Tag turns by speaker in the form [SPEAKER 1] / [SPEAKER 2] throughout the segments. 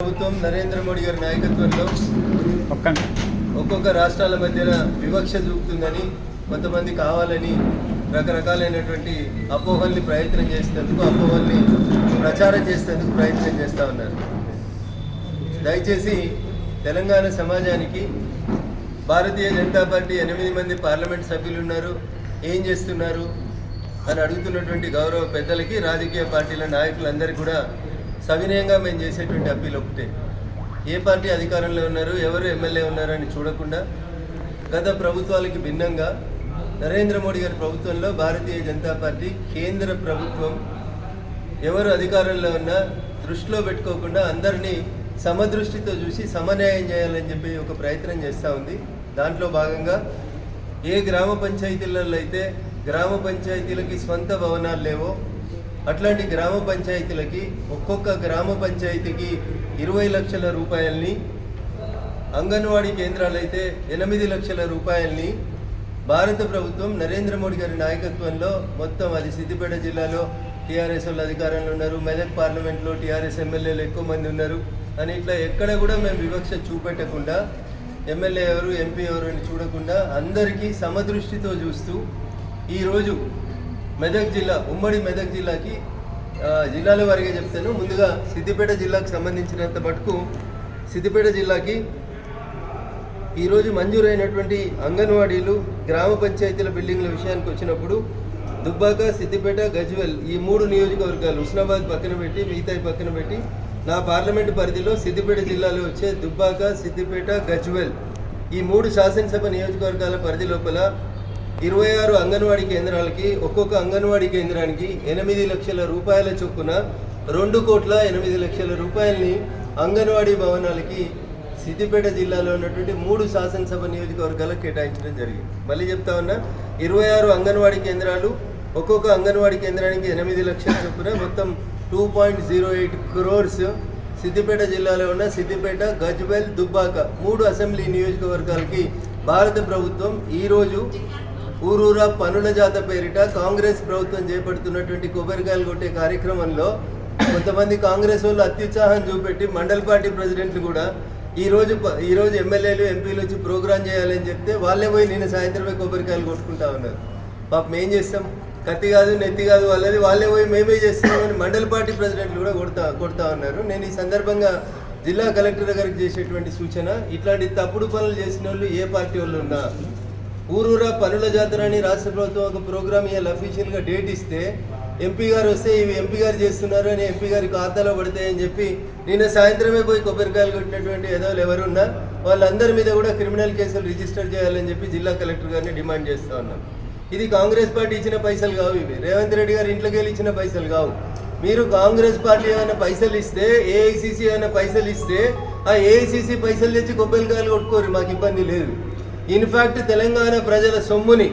[SPEAKER 1] ప్రభుత్వం నరేంద్ర మోడీ గారి నాయకత్వంలో ఒక్కొక్క రాష్ట్రాల మధ్యన వివక్ష చూపుతుందని కొంతమంది కావాలని రకరకాలైనటువంటి అపోహల్ని ప్రయత్నం చేసేందుకు అపోహల్ని ప్రచారం చేసేందుకు ప్రయత్నం చేస్తూ ఉన్నారు. దయచేసి తెలంగాణ సమాజానికి భారతీయ జనతా పార్టీ 8 మంది పార్లమెంట్ సభ్యులు ఉన్నారు, ఏం చేస్తున్నారు అని అడుగుతున్నటువంటి గౌరవ పెద్దలకి, రాజకీయ పార్టీల నాయకులందరికీ కూడా సవినయంగా మేము చేసేటువంటి అప్పీల్ ఒకటే. ఏ పార్టీ అధికారంలో ఉన్నారు, ఎవరు ఎమ్మెల్యే ఉన్నారని చూడకుండా గత ప్రభుత్వాలకి భిన్నంగా నరేంద్ర మోడీ గారి ప్రభుత్వంలో భారతీయ జనతా పార్టీ కేంద్ర ప్రభుత్వం ఎవరు అధికారంలో ఉన్నా దృష్టిలో పెట్టుకోకుండా అందరినీ సమదృష్టితో చూసి సమన్యాయం చేయాలని చెప్పి ఒక ప్రయత్నం చేస్తూ ఉంది. దాంట్లో భాగంగా ఏ గ్రామ పంచాయతీలలో అయితే గ్రామ పంచాయతీలకి స్వంత భవనాలు లేవో అట్లాంటి గ్రామ పంచాయతీలకి ఒక్కొక్క గ్రామ పంచాయతీకి 20 లక్షల రూపాయలని, అంగన్వాడీ కేంద్రాలు అయితే 8 లక్షల రూపాయలని భారత ప్రభుత్వం నరేంద్ర మోడీ గారి నాయకత్వంలో మొత్తం అది సిద్దిపేట జిల్లాలో టీఆర్ఎస్ వాళ్ళు అధికారంలో ఉన్నారు, మెదక్ పార్లమెంట్లో టీఆర్ఎస్ ఎమ్మెల్యేలు ఎక్కువ మంది ఉన్నారు అని ఇట్లా ఎక్కడ కూడా మేము వివక్ష చూపెట్టకుండా, ఎమ్మెల్యే ఎవరు ఎంపీ ఎవరు అని చూడకుండా అందరికీ సమదృష్టితో చూస్తూ ఈరోజు మెదక్ జిల్లా, ఉమ్మడి మెదక్ జిల్లాకి జిల్లాల వారిగా చెప్తాను. ముందుగా సిద్దిపేట జిల్లాకు సంబంధించినంత మటుకు సిద్దిపేట జిల్లాకి ఈరోజు మంజూరైనటువంటి అంగన్వాడీలు, గ్రామ పంచాయతీల బిల్డింగ్ల విషయానికి వచ్చినప్పుడు దుబ్బాక, సిద్దిపేట, గజ్వెల్ ఈ 3 నియోజకవర్గాలు హుస్నాబాద్ పక్కన పెట్టి మిగతాయి పక్కన పెట్టి నా పార్లమెంటు పరిధిలో సిద్దిపేట జిల్లాలో వచ్చే దుబ్బాక, సిద్దిపేట, గజ్వెల్ ఈ 3 శాసనసభ నియోజకవర్గాల పరిధి లోపల 26 అంగన్వాడీ కేంద్రాలకి ఒక్కొక్క అంగన్వాడీ కేంద్రానికి 8 లక్షల రూపాయల చొప్పున 2,08 లక్షల రూపాయలని అంగన్వాడీ భవనాలకి సిద్దిపేట జిల్లాలో ఉన్నటువంటి 3 శాసనసభ నియోజకవర్గాలకు కేటాయించడం జరిగింది. మళ్ళీ చెప్తా ఉన్నా, 26 అంగన్వాడీ కేంద్రాలు, ఒక్కొక్క అంగన్వాడీ కేంద్రానికి 8 లక్షల చొప్పున మొత్తం 2.08 crores సిద్దిపేట జిల్లాలో ఉన్న సిద్దిపేట, గజ్వెల్, దుబ్బాక 3 అసెంబ్లీ నియోజకవర్గాలకి భారత ప్రభుత్వం ఈరోజు ఊరూరా పనుల జాత పేరిట కాంగ్రెస్ ప్రభుత్వం చేపడుతున్నటువంటి కొబ్బరికాయలు కొట్టే కార్యక్రమంలో కొంతమంది కాంగ్రెస్ వాళ్ళు అత్యుత్సాహం చూపెట్టి మండల పార్టీ ప్రెసిడెంట్లు కూడా ఈరోజు ఎమ్మెల్యేలు, ఎంపీలు వచ్చి ప్రోగ్రాం చేయాలని చెప్తే వాళ్ళే పోయి నిన్న సాయంత్రమే కొబ్బరికాయలు కొట్టుకుంటా ఉన్నారు. పాపం ఏం చేస్తాం, కత్తి కాదు నెత్తి కాదు వాళ్ళే పోయి మేమే చేస్తున్నామని మండల పార్టీ ప్రెసిడెంట్లు కూడా కొడతా ఉన్నారు. నేను ఈ సందర్భంగా జిల్లా కలెక్టర్ గారికి చేసేటువంటి సూచన, ఇట్లాంటి తప్పుడు పనులు చేసిన వాళ్ళు ఏ పార్టీ వాళ్ళు ఉన్నా ఊరూరా పనుల జాతర అని రాష్ట్ర ప్రభుత్వం ఒక ప్రోగ్రామ్ ఇవాళ అఫీషియల్గా డేట్ ఇస్తే ఎంపీ గారు వస్తే ఇవి ఎంపీ గారు చేస్తున్నారు అని ఎంపీ గారి ఖాతాలో పడతాయని చెప్పి నిన్న సాయంత్రమే పోయి కొబ్బరికాయలు కొట్టినటువంటి ఎదవలు ఎవరున్నా వాళ్ళందరి మీద కూడా క్రిమినల్ కేసులు రిజిస్టర్ చేయాలని చెప్పి జిల్లా కలెక్టర్ గారిని డిమాండ్ చేస్తూ ఉన్నాం. ఇది కాంగ్రెస్ పార్టీ ఇచ్చిన పైసలు కావు, ఇవి రేవంత్ రెడ్డి గారు ఇంట్లోకి వెళ్ళి ఇచ్చిన పైసలు కావు. మీరు కాంగ్రెస్ పార్టీ ఏమైనా పైసలు ఇస్తే, ఏఐసిసి ఏమైనా పైసలు ఇస్తే ఆ ఏఐసిసి పైసలు తెచ్చి కొబ్బరికాయలు కొట్టుకోరు, మాకు ఇబ్బంది లేదు. ఇన్ఫ్యాక్ట్ తెలంగాణ ప్రజల సొమ్ముని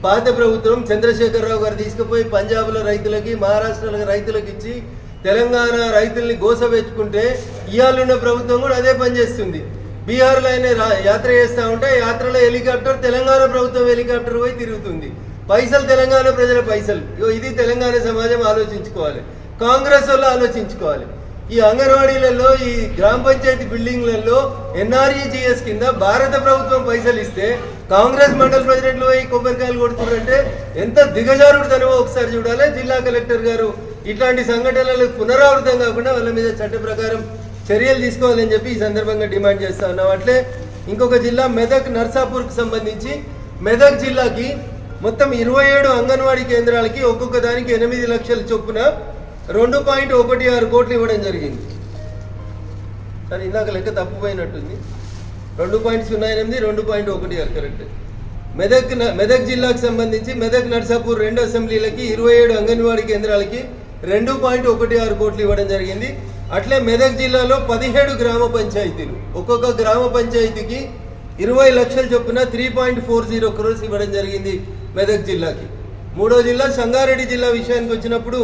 [SPEAKER 1] పాత ప్రభుత్వం చంద్రశేఖరరావు గారు తీసుకుపోయి పంజాబ్లో రైతులకి, మహారాష్ట్రలో రైతులకు ఇచ్చి తెలంగాణ రైతుల్ని గోసపెట్టుకుంటే ఇవాళున్న ప్రభుత్వం కూడా అదే పని చేస్తుంది. బీహార్లో అయినా యాత్ర చేస్తూ ఉంటే యాత్రలో హెలికాప్టర్, తెలంగాణ ప్రభుత్వం హెలికాప్టర్ పోయి తిరుగుతుంది. పైసలు తెలంగాణ ప్రజల పైసలు. ఇది తెలంగాణ సమాజం ఆలోచించుకోవాలి, కాంగ్రెస్ వాళ్ళు ఆలోచించుకోవాలి. ఈ అంగన్వాడీలలో, ఈ గ్రామ పంచాయతీ బిల్డింగ్లలో ఎన్ఆర్ఈజీఎస్ కింద భారత ప్రభుత్వం పైసలు ఇస్తే కాంగ్రెస్ మండల ప్రెసిడెంట్లు పోయి కొబ్బరికాయలు కొడుతున్నారంటే ఎంత దిగజారుడుతనమో ఒకసారి చూడాలి. జిల్లా కలెక్టర్ గారు ఇట్లాంటి సంఘటనలు పునరావృతం కాకుండా వాళ్ళ మీద చట్ట ప్రకారం చర్యలు తీసుకోవాలని చెప్పి ఈ సందర్భంగా డిమాండ్ చేస్తా ఉన్నాం. అట్లే ఇంకొక జిల్లా మెదక్, నర్సాపూర్కి సంబంధించి మెదక్ జిల్లాకి మొత్తం 27 అంగన్వాడీ కేంద్రాలకి ఒక్కొక్క దానికి 8 లక్షల చొప్పున 2.16 కోట్లు ఇవ్వడం జరిగింది. కానీ ఇందాక లెక్క తప్పుపోయినట్టుంది, 2.08, 2.16 కరెక్ట్. మెదక్ జిల్లాకు సంబంధించి మెదక్, నర్సాపూర్ 2 అసెంబ్లీలకి 27 అంగన్వాడీ కేంద్రాలకి 2.16 కోట్లు ఇవ్వడం జరిగింది. అట్లే మెదక్ జిల్లాలో 17 గ్రామ పంచాయతీలు, ఒక్కొక్క గ్రామ పంచాయతీకి 20 లక్షల చొప్పున 3.40 crores ఇవ్వడం జరిగింది మెదక్ జిల్లాకి. 3వ జిల్లా సంగారెడ్డి జిల్లా విషయానికి వచ్చినప్పుడు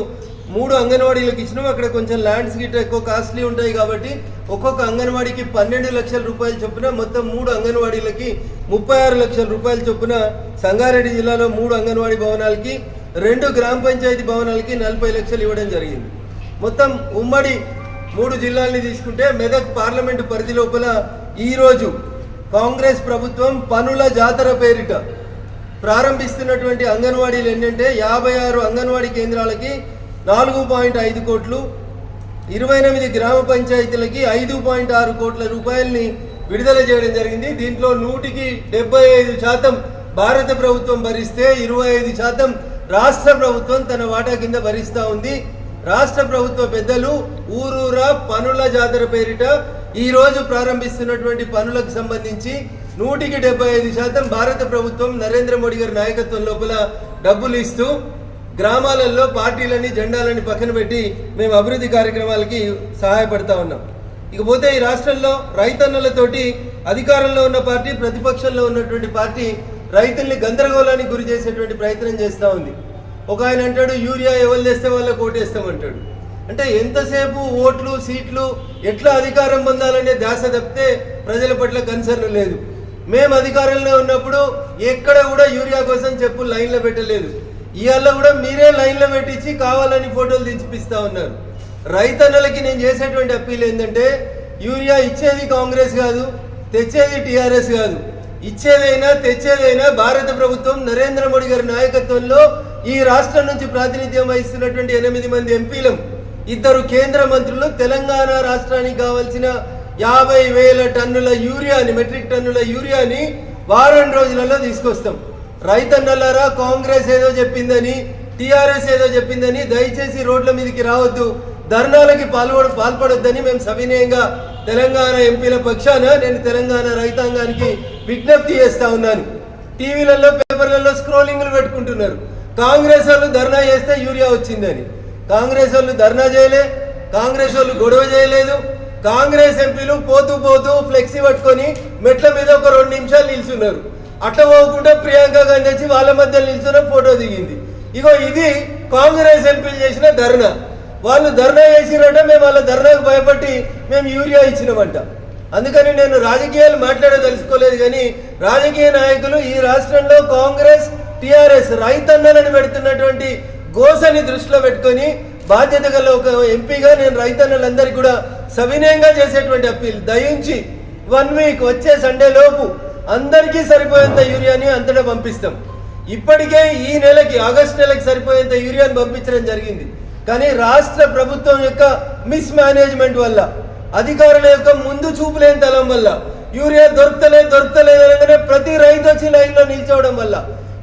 [SPEAKER 1] 3 అంగన్వాడీలకు ఇచ్చినాం. అక్కడ కొంచెం ల్యాండ్స్ గిట్ట ఎక్కువ కాస్ట్లీ ఉంటాయి కాబట్టి ఒక్కొక్క అంగన్వాడీకి 12 లక్షల రూపాయల చొప్పున మొత్తం 3 అంగన్వాడీలకి 36 లక్షల రూపాయల చొప్పున సంగారెడ్డి జిల్లాలో 3 అంగన్వాడీ భవనాలకి, 2 గ్రామ పంచాయతీ భవనాలకి 40 లక్షలు ఇవ్వడం జరిగింది. మొత్తం ఉమ్మడి 3 జిల్లాల్ని తీసుకుంటే మెదక్ పార్లమెంటు పరిధి లోపల ఈరోజు కాంగ్రెస్ ప్రభుత్వం పనుల జాతర పేరిట ప్రారంభిస్తున్నటువంటి అంగన్వాడీలు ఏంటంటే 56 అంగన్వాడీ కేంద్రాలకి 4.5 కోట్లు, 28 గ్రామ పంచాయతీలకి 5.6 కోట్ల రూపాయలని విడుదల చేయడం జరిగింది. దీంట్లో 100% భారత ప్రభుత్వం భరిస్తే 25% రాష్ట్ర ప్రభుత్వం తన వాటా కింద భరిస్తూ ఉంది. రాష్ట్ర ప్రభుత్వ పెద్దలు ఊరూరా పనుల జాతర పేరిట ఈరోజు ప్రారంభిస్తున్నటువంటి పనులకు సంబంధించి 175% భారత ప్రభుత్వం నరేంద్ర మోడీ గారి నాయకత్వం లోపల డబ్బులు ఇస్తూ గ్రామాలలో పార్టీలని జెండాలని పక్కన పెట్టి మేము అభివృద్ధి కార్యక్రమాలకి సహాయపడతా ఉన్నాం. ఇకపోతే ఈ రాష్ట్రంలో రైతన్నలతోటి అధికారంలో ఉన్న పార్టీ, ప్రతిపక్షంలో ఉన్నటువంటి పార్టీ రైతుల్ని గందరగోళానికి గురి చేసేటువంటి ప్రయత్నం చేస్తూ ఉంది. ఒక ఆయన అంటాడు యూరియా ఎవరు తెస్తే వాళ్ళకి ఓటేస్తామంటాడు. అంటే ఎంతసేపు ఓట్లు సీట్లు ఎట్లా అధికారం పొందాలనే ధ్యాస తప్పితే ప్రజల పట్ల కన్సర్న్ లేదు. మేము అధికారంలో ఉన్నప్పుడు ఎక్కడ కూడా యూరియా కోసం చెప్పులు లైన్లో పెట్టలేదు. ఇవాళ కూడా మీరే లైన్లో పెట్టించి కావాలని ఫోటోలు దించిపిస్తూ ఉన్నారు. రైతన్నలకి నేను చేసేటువంటి అప్పీల్ ఏంటంటే యూరియా ఇచ్చేది కాంగ్రెస్ కాదు, తెచ్చేది టీఆర్ఎస్ కాదు. ఇచ్చేదైనా తెచ్చేదైనా భారత ప్రభుత్వం నరేంద్ర మోడీ గారి నాయకత్వంలో ఈ రాష్ట్రం నుంచి ప్రాతినిధ్యం వహిస్తున్నటువంటి 8 మంది ఎంపీలం, 2 కేంద్ర మంత్రులు తెలంగాణ రాష్ట్రానికి కావాల్సిన 50,000 టన్నుల యూరియాని, మెట్రిక్ టన్నుల యూరియాని వారం రోజులలో తీసుకొస్తాం. రైతన్నలారా, కాంగ్రెస్ ఏదో చెప్పిందని, టీఆర్ఎస్ ఏదో చెప్పిందని దయచేసి రోడ్ల మీదకి రావద్దు, ధర్నాలకి పాల్పడొద్దని మేము సవినయంగా తెలంగాణ ఎంపీల పక్షాన నేను తెలంగాణ రైతాంగానికి విజ్ఞప్తి చేస్తా ఉన్నాను. టీవీలలో పేపర్లలో స్క్రోలింగ్లు పెట్టుకుంటున్నారు. కాంగ్రెస్ వాళ్ళు ధర్నా చేస్తే యూరియా వచ్చిందని. కాంగ్రెస్ వాళ్ళు ధర్నా చేయలే, కాంగ్రెస్ వాళ్ళు గొడవ చేయలేదు. కాంగ్రెస్ ఎంపీలు పోతూ పోతూ ఫ్లెక్సీ పట్టుకొని మెట్ల మీద ఒక 2 నిమిషాలు నిల్చున్నారు. అట్లా పోకుండా ప్రియాంక గాంధీ వచ్చి వాళ్ళ మధ్య నిల్చున్న ఫోటో దిగింది. ఇగో ఇది కాంగ్రెస్ ఎంపీలు చేసిన ధర్నా. వాళ్ళు ధర్నా చేసిరట, మేము వాళ్ళ ధర్నాకు భయపడి మేము యూరియా ఇచ్చినామంట. అందుకని నేను రాజకీయాలు మాట్లాడదలుచుకోలేదు, కానీ రాజకీయ నాయకులు ఈ రాష్ట్రంలో కాంగ్రెస్ టీఆర్ఎస్ రైతన్నలను పెడుతున్నటువంటి గోసని దృష్టిలో పెట్టుకొని బాధ్యత గల ఒక ఎంపీగా నేను రైతన్నలందరికీ కూడా సవినయంగా చేసేటువంటి అప్పీల్, దయించి 1 వీక్ వచ్చే సండే లోపు అందరికీ సరిపోయేంత యూరియాని అంతటా పంపిస్తాం. ఇప్పటికే ఈ నెలకి ఆగస్టు నెలకి సరిపోయేంత యూరియాని పంపించడం జరిగింది. కానీ రాష్ట్ర ప్రభుత్వం యొక్క మిస్ మేనేజ్మెంట్ వల్ల, అధికారుల యొక్క ముందు చూపులేని తలం వల్ల యూరియా దొరకలేదు అనగానే ప్రతి రైతు వచ్చి లైన్లో నిల్చోవడం వల్ల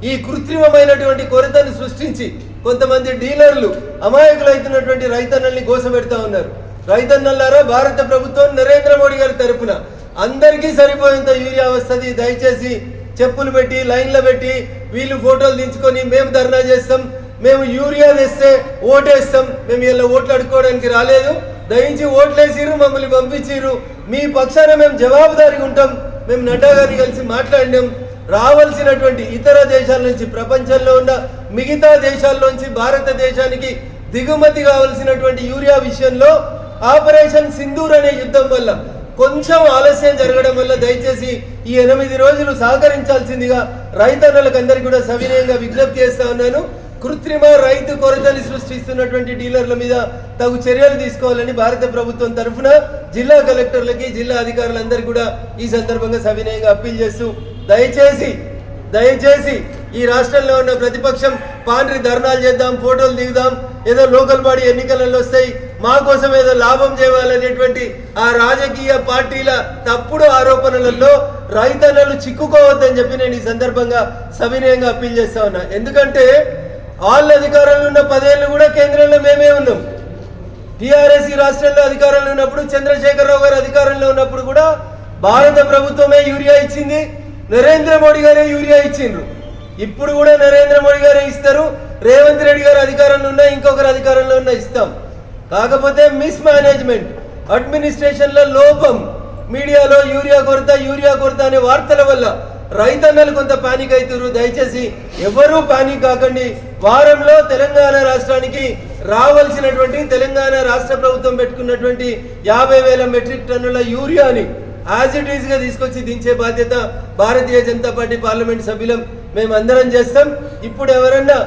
[SPEAKER 1] ఈ కృత్రిమమైనటువంటి కొరతను సృష్టించి కొంతమంది డీలర్లు అమాయకులైతున్నటువంటి రైతన్నల్ని గోసపెడతా ఉన్నారు. రైతన్నలారా, భారత ప్రభుత్వం నరేంద్ర మోడీ గారి తరపున అందరికీ సరిపోయేంత యూరియా వస్తుంది. దయచేసి చెప్పులు పెట్టి లైన్లో పెట్టి వీళ్ళు ఫోటోలు దించుకొని మేము ధర్నా చేస్తాం, మేము యూరియా తెస్తే ఓటేస్తాం, మేము ఇలా ఓట్లు అడుక్కోవడానికి రాలేదు, దయించి ఓట్లేసిర్రు, మమ్మల్ని పంపించిర్రు, మీ పక్షాన మేము జవాబుదారీగా ఉంటాం, మేము నడ్డా గారిని కలిసి మాట్లాడినాం. రావాల్సినటువంటి ఇతర దేశాల నుంచి, ప్రపంచంలో ఉన్న మిగతా దేశాల్లోంచి భారతదేశానికి దిగుమతి కావలసినటువంటి యూరియా విషయంలో ఆపరేషన్ సింధూర్ అనే యుద్ధం వల్ల కొంచెం ఆలస్యం జరగడం వల్ల దయచేసి ఈ 8 రోజులు సహకరించాల్సిందిగా రైతన్నలకు అందరికీ కూడా సవినయంగా విజ్ఞప్తి చేస్తా ఉన్నాను. కృత్రిమ రైతు కొరతని సృష్టిస్తున్నటువంటి డీలర్ల మీద తగు చర్యలు తీసుకోవాలని భారత ప్రభుత్వం తరఫున జిల్లా కలెక్టర్లకి, జిల్లా అధికారులందరికీ కూడా ఈ సందర్భంగా సవినయంగా అప్పీల్ చేస్తూ దయచేసి ఈ రాష్ట్రంలో ఉన్న ప్రతిపక్షం పాండ్రి ధర్నాలు చేద్దాం, ఫోటోలు దిగుదాం, ఏదో లోకల్ బాడీ ఎన్నికలలో వస్తాయి, మా కోసం ఏదో లాభం చేయాలనేటువంటి ఆ రాజకీయ పార్టీల తప్పుడు ఆరోపణలలో రైతన్నలు చిక్కుకోవద్దని చెప్పి నేను ఈ సందర్భంగా సవినయంగా అప్పీల్ చేస్తా ఉన్నా. ఎందుకంటే వాళ్ళ అధికారంలో ఉన్న 10 ఏళ్ళు కూడా కేంద్రంలో మేమే ఉన్నాం. టీఆర్ఎస్ ఈ రాష్ట్రంలో అధికారంలో ఉన్నప్పుడు, చంద్రశేఖరరావు గారు అధికారంలో ఉన్నప్పుడు కూడా భారత ప్రభుత్వమే యూరియా ఇచ్చింది, నరేంద్ర మోడీ గారే యూరియా ఇచ్చిండ్రు. ఇప్పుడు కూడా నరేంద్ర మోడీ గారే ఇస్తారు, రేవంత్ రెడ్డి గారు అధికారంలో ఉన్నా ఇంకొకరు అధికారంలో ఉన్నా ఇస్తాం. కాకపోతే మిస్ మేనేజ్మెంట్, అడ్మినిస్ట్రేషన్లో లోపం, మీడియాలో యూరియా కొరత అనే వార్తల వల్ల రైతన్నలు కొంత పానిక్ అవుతారు. దయచేసి ఎవరూ పానిక్ కాకండి. వారంలో తెలంగాణ రాష్ట్రానికి రావాల్సినటువంటి, తెలంగాణ రాష్ట్ర ప్రభుత్వం పెట్టుకున్నటువంటి 50,000 మెట్రిక్ టన్నుల యూరియాని యాజ్ ఇట్ ఈజ్ గా తీసుకొచ్చి దించే బాధ్యత భారతీయ జనతా పార్టీ పార్లమెంట్ సభ్యులం మేమందరం చేస్తాం. ఇప్పుడు ఎవరన్నా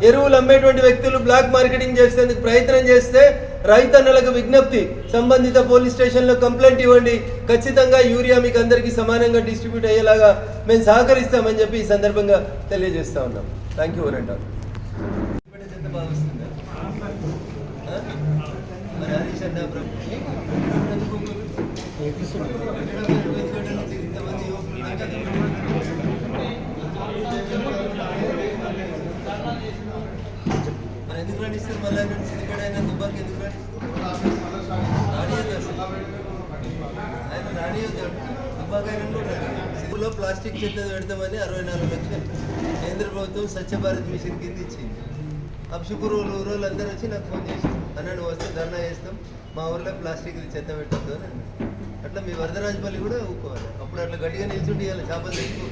[SPEAKER 1] ఎరువులు అమ్మేటువంటి వ్యక్తులు బ్లాక్ మార్కెటింగ్ చేసేందుకు ప్రయత్నం చేస్తే రైతన్నలకు విజ్ఞప్తి, సంబంధిత పోలీస్ స్టేషన్లో కంప్లైంట్ ఇవ్వండి. ఖచ్చితంగా యూరియా మీకు అందరికీ సమానంగా డిస్ట్రిబ్యూట్ అయ్యేలాగా మేము సహకరిస్తామని చెప్పి ఈ సందర్భంగా తెలియజేస్తా ఉన్నాం. Thank you అనంట. భావిస్తుందా మరి హరీష్ అన్న ఇంతమంది యువకులు మరి ఎందుకు రాణిస్తారు? మళ్ళీ సిద్ధిపడైనా దుబ్బాకి ఎందుకు రానియద్దు అసలు ఆయన రానియద్దు. దుబ్బాకైనా కూడా సిద్ధిలో ప్లాస్టిక్ చెత్త పెడతామని 64 లక్షలు కేంద్ర ప్రభుత్వం స్వచ్ఛ భారత్ మిషన్ కింద ఇచ్చింది. అప్షుపూర్ ఊరోళ్ళు అందరూ వచ్చి నాకు ఫోన్ చేసి అన్నాడు వస్తే ధర్నా చేస్తాం, మా ఊర్లో ప్లాస్టిక్ చెత్త పెట్టద్దు అని అన్నాడు. అట్లా మీ వరదరాజపల్లి కూడా ఊరుకోవాలి. అప్పుడు అట్లా గట్టిగా నిల్చుండి చేపలు తెచ్చుకో